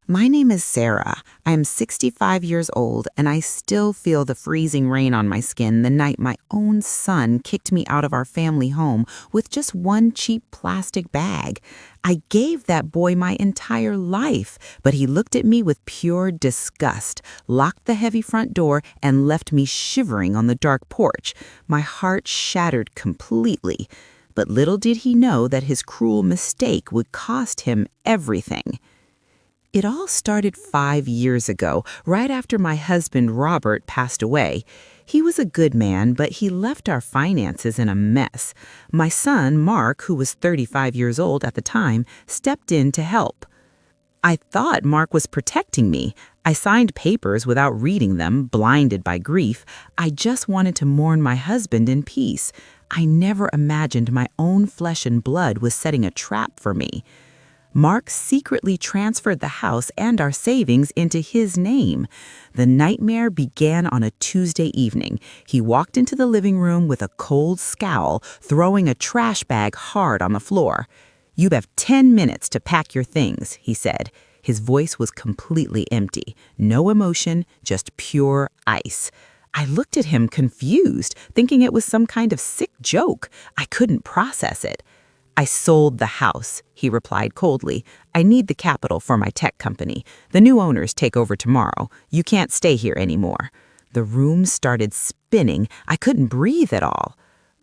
My name is Sarah. I am 65 years old, and I still feel the freezing rain on my skin the night my own son kicked me out of our family home with just one cheap plastic bag. I gave that boy my entire life, but he looked at me with pure disgust, locked the heavy front door, and left me shivering on the dark porch. My heart shattered completely. But little did he know that his cruel mistake would cost him everything. It all started 5 years ago, right after my husband Robert passed away. He was a good man, but he left our finances in a mess. My son, Mark, who was 35 years old at the time, stepped in to help. I thought Mark was protecting me. I signed papers without reading them, blinded by grief. I just wanted to mourn my husband in peace. I never imagined my own flesh and blood was setting a trap for me. Mark secretly transferred the house and our savings into his name. The nightmare began on a Tuesday evening. He walked into the living room with a cold scowl, throwing a trash bag hard on the floor. "You have 10 minutes to pack your things," he said. His voice was completely empty. No emotion, just pure ice. I looked at him confused, thinking it was some kind of sick joke. I couldn't process it. "I sold the house," he replied coldly. "I need the capital for my tech company. The new owners take over tomorrow. You can't stay here anymore." The room started spinning. I couldn't breathe at all.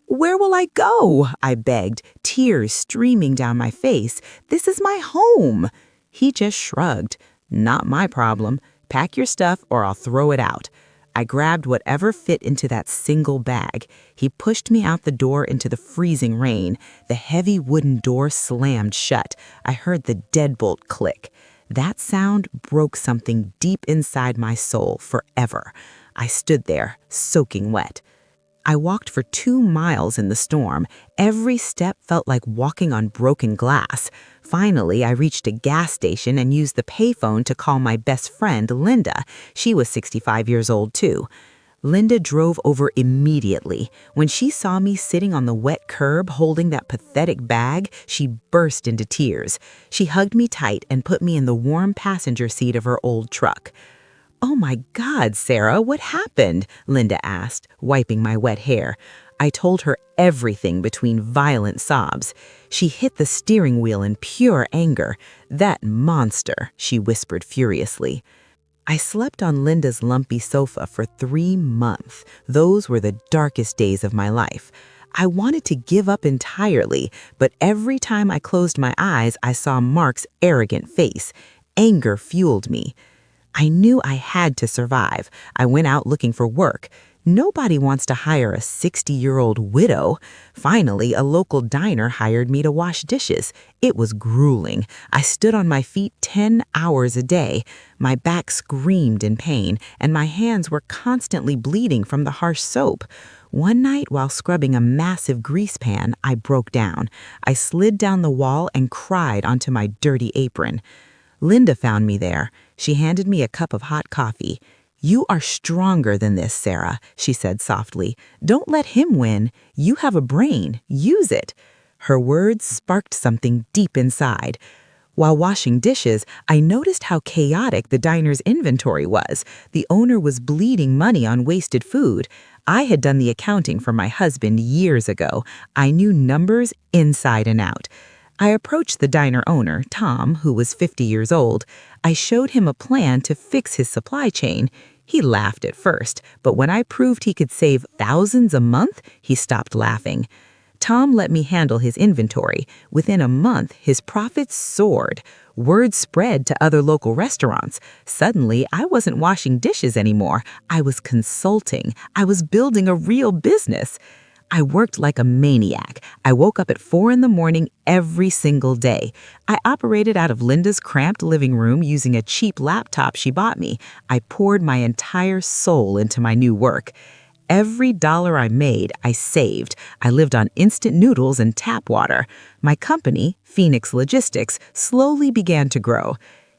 "Where will I go?" I begged, tears streaming down my face. "This is my home." He just shrugged. "Not my problem. Pack your stuff or I'll throw it out." I grabbed whatever fit into that single bag. He pushed me out the door into the freezing rain. The heavy wooden door slammed shut. I heard the deadbolt click. That sound broke something deep inside my soul forever. I stood there, soaking wet. I walked for 2 miles in the storm. Every step felt like walking on broken glass. Finally, I reached a gas station and used the payphone to call my best friend, Linda. She was 65 years old, too. Linda drove over immediately. When she saw me sitting on the wet curb holding that pathetic bag, she burst into tears. She hugged me tight and put me in the warm passenger seat of her old truck. "Oh my God, Sarah, what happened?" Linda asked, wiping my wet hair. I told her everything between violent sobs. She hit the steering wheel in pure anger. "That monster," she whispered furiously. I slept on Linda's lumpy sofa for 3 months. Those were the darkest days of my life. I wanted to give up entirely, but every time I closed my eyes, I saw Mark's arrogant face. Anger fueled me. I knew I had to survive. I went out looking for work. Nobody wants to hire a 60-year-old widow. Finally, a local diner hired me to wash dishes. It was grueling. I stood on my feet 10 hours a day. My back screamed in pain, and my hands were constantly bleeding from the harsh soap. One night, while scrubbing a massive grease pan, I broke down. I slid down the wall and cried onto my dirty apron. Linda found me there. She handed me a cup of hot coffee. "You are stronger than this, Sarah," she said softly. "Don't let him win. You have a brain. Use it." Her words sparked something deep inside. While washing dishes, I noticed how chaotic the diner's inventory was. The owner was bleeding money on wasted food. I had done the accounting for my husband years ago. I knew numbers inside and out. I approached the diner owner, Tom, who was 50 years old. I showed him a plan to fix his supply chain. He laughed at first, but when I proved he could save thousands a month, he stopped laughing. Tom let me handle his inventory. Within a month, his profits soared. Word spread to other local restaurants. Suddenly, I wasn't washing dishes anymore. I was consulting. I was building a real business. I worked like a maniac. I woke up at 4 in the morning every single day. I operated out of Linda's cramped living room using a cheap laptop she bought me. I poured my entire soul into my new work. Every dollar I made, I saved. I lived on instant noodles and tap water. My company, Phoenix Logistics, slowly began to grow.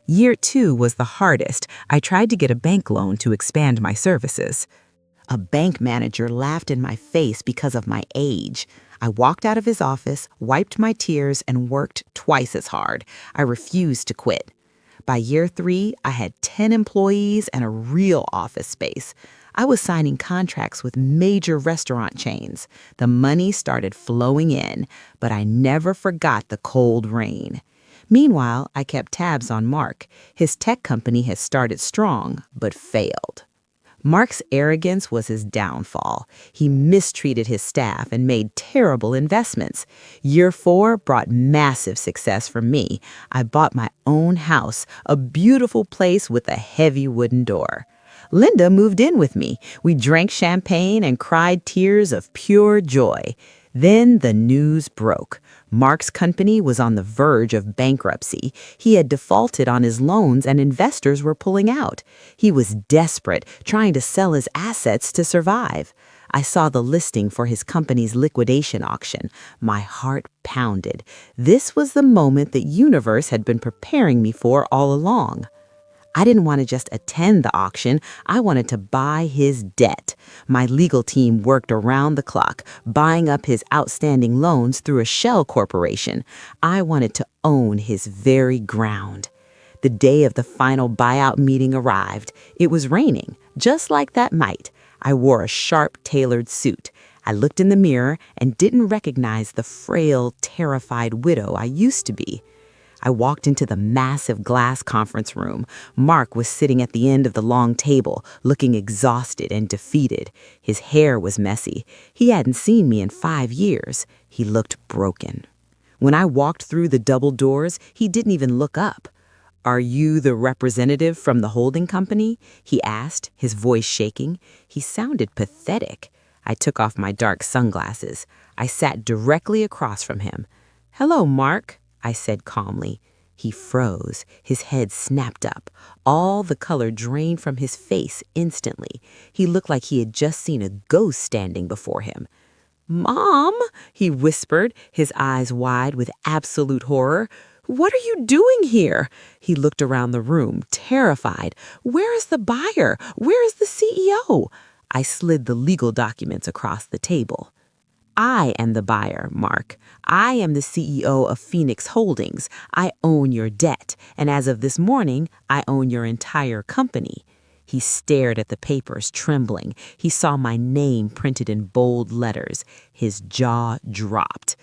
Year 2 was the hardest. I tried to get a bank loan to expand my services. A bank manager laughed in my face because of my age. I walked out of his office, wiped my tears, and worked twice as hard. I refused to quit. By year 3, I had 10 employees and a real office space. I was signing contracts with major restaurant chains. The money started flowing in, but I never forgot the cold rain. Meanwhile, I kept tabs on Mark. His tech company had started strong, but failed. Mark's arrogance was his downfall. He mistreated his staff and made terrible investments. Year 4 brought massive success for me. I bought my own house, a beautiful place with a heavy wooden door. Linda moved in with me. We drank champagne and cried tears of pure joy. Then the news broke. Mark's company was on the verge of bankruptcy. He had defaulted on his loans and investors were pulling out. He was desperate, trying to sell his assets to survive. I saw the listing for his company's liquidation auction. My heart pounded. This was the moment the universe had been preparing me for all along. I didn't want to just attend the auction. I wanted to buy his debt. My legal team worked around the clock, buying up his outstanding loans through a shell corporation. I wanted to own his very ground. The day of the final buyout meeting arrived. It was raining, just like that night. I wore a sharp, tailored suit. I looked in the mirror and didn't recognize the frail, terrified widow I used to be. I walked into the massive glass conference room. Mark was sitting at the end of the long table, looking exhausted and defeated. His hair was messy. He hadn't seen me in 5 years. He looked broken. When I walked through the double doors, he didn't even look up. "Are you the representative from the holding company?" he asked, his voice shaking. He sounded pathetic. I took off my dark sunglasses. I sat directly across from him. "Hello, Mark," I said calmly. He froze. His head snapped up. All the color drained from his face instantly. He looked like he had just seen a ghost standing before him. "Mom," he whispered, his eyes wide with absolute horror. "What are you doing here?" He looked around the room, terrified. "Where is the buyer? Where is the CEO?" I slid the legal documents across the table. "I am the buyer, Mark. I am the CEO of Phoenix Holdings. I own your debt, and as of this morning, I own your entire company." He stared at the papers, trembling. He saw my name printed in bold letters. His jaw dropped.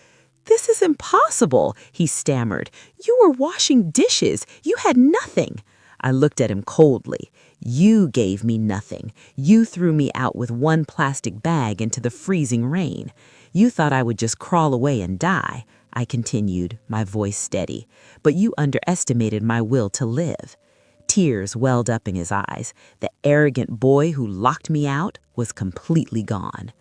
"This is impossible," he stammered. "You were washing dishes. You had nothing." I looked at him coldly. "You gave me nothing. You threw me out with one plastic bag into the freezing rain. You thought I would just crawl away and die," I continued, my voice steady. "But you underestimated my will to live." Tears welled up in his eyes. The arrogant boy who locked me out was completely gone.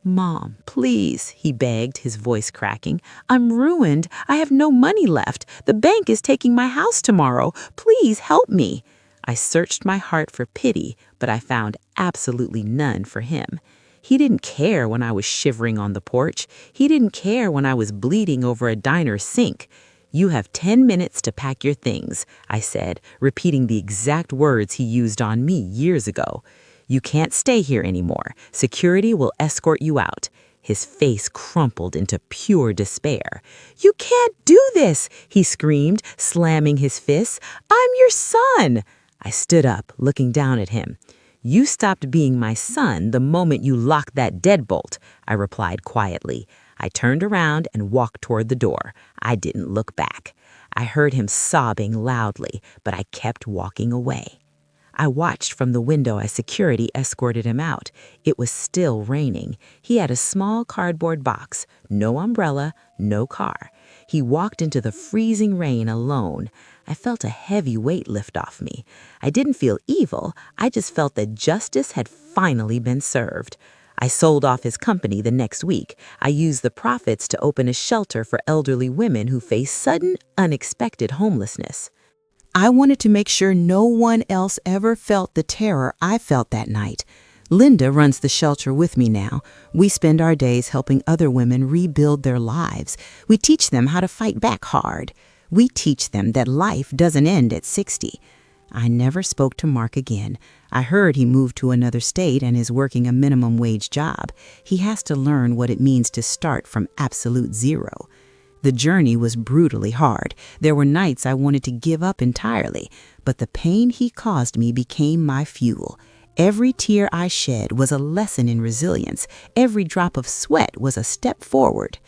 "Mom, please," he begged, his voice cracking. "I'm ruined. I have no money left. The bank is taking my house tomorrow. Please help me." I searched my heart for pity, but I found absolutely none for him. He didn't care when I was shivering on the porch. He didn't care when I was bleeding over a diner sink. "You have 10 minutes to pack your things," I said, repeating the exact words he used on me years ago. "You can't stay here anymore. Security will escort you out." His face crumpled into pure despair. "You can't do this," he screamed, slamming his fists. "I'm your son." I stood up, looking down at him. "You stopped being my son the moment you locked that deadbolt," I replied quietly. I turned around and walked toward the door. I didn't look back. I heard him sobbing loudly, but I kept walking away. I watched from the window as security escorted him out. It was still raining. He had a small cardboard box, no umbrella, no car. He walked into the freezing rain alone. I felt a heavy weight lift off me. I didn't feel evil. I just felt that justice had finally been served. I sold off his company the next week. I used the profits to open a shelter for elderly women who face sudden, unexpected homelessness. I wanted to make sure no one else ever felt the terror I felt that night. Linda runs the shelter with me now. We spend our days helping other women rebuild their lives. We teach them how to fight back hard. We teach them that life doesn't end at 60. I never spoke to Mark again. I heard he moved to another state and is working a minimum wage job. He has to learn what it means to start from absolute zero. The journey was brutally hard. There were nights I wanted to give up entirely, but the pain he caused me became my fuel. Every tear I shed was a lesson in resilience. Every drop of sweat was a step forward.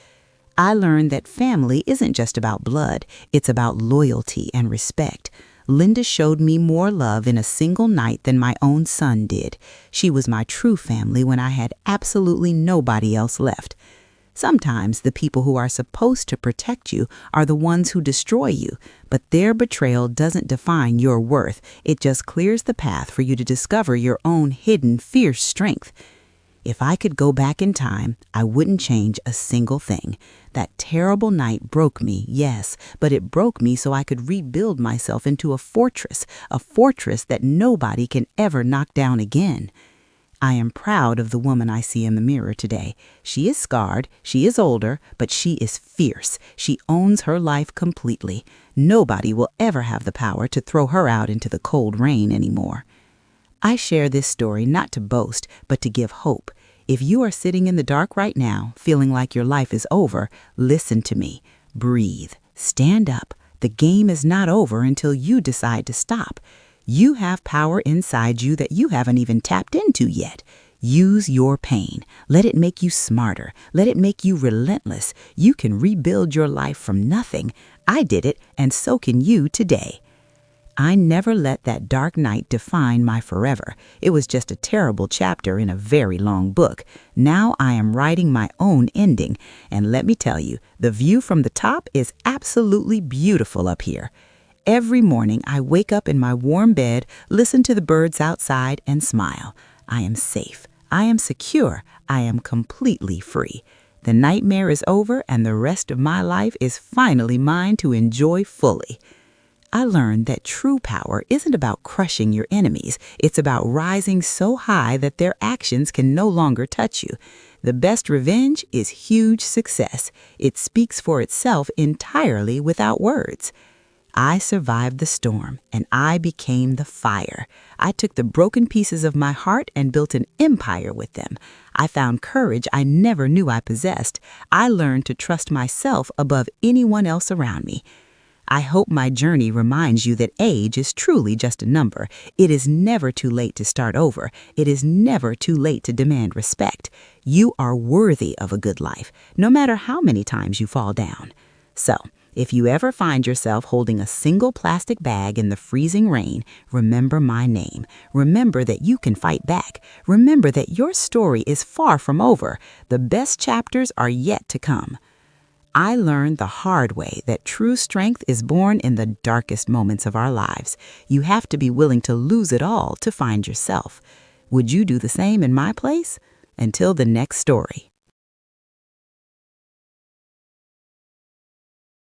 I learned that family isn't just about blood, it's about loyalty and respect. Linda showed me more love in a single night than my own son did. She was my true family when I had absolutely nobody else left. Sometimes the people who are supposed to protect you are the ones who destroy you, but their betrayal doesn't define your worth. It just clears the path for you to discover your own hidden, fierce strength. If I could go back in time, I wouldn't change a single thing. That terrible night broke me, yes, but it broke me so I could rebuild myself into a fortress that nobody can ever knock down again. I am proud of the woman I see in the mirror today. She is scarred, she is older, but she is fierce. She owns her life completely. Nobody will ever have the power to throw her out into the cold rain anymore. I share this story not to boast, but to give hope. If you are sitting in the dark right now, feeling like your life is over, listen to me. Breathe. Stand up. The game is not over until you decide to stop. You have power inside you that you haven't even tapped into yet. Use your pain. Let it make you smarter. Let it make you relentless. You can rebuild your life from nothing. I did it, and so can you today. I never let that dark night define my forever. It was just a terrible chapter in a very long book. Now I am writing my own ending, and let me tell you, the view from the top is absolutely beautiful up here. Every morning I wake up in my warm bed, listen to the birds outside, and smile. I am safe. I am secure. I am completely free. The nightmare is over, and the rest of my life is finally mine to enjoy fully. I learned that true power isn't about crushing your enemies. It's about rising so high that their actions can no longer touch you. The best revenge is huge success. It speaks for itself entirely without words. I survived the storm, and I became the fire. I took the broken pieces of my heart and built an empire with them. I found courage I never knew I possessed. I learned to trust myself above anyone else around me. I hope my journey reminds you that age is truly just a number. It is never too late to start over. It is never too late to demand respect. You are worthy of a good life, no matter how many times you fall down. So, if you ever find yourself holding a single plastic bag in the freezing rain, remember my name. Remember that you can fight back. Remember that your story is far from over. The best chapters are yet to come. I learned the hard way that true strength is born in the darkest moments of our lives. You have to be willing to lose it all to find yourself. Would you do the same in my place? Until the next story.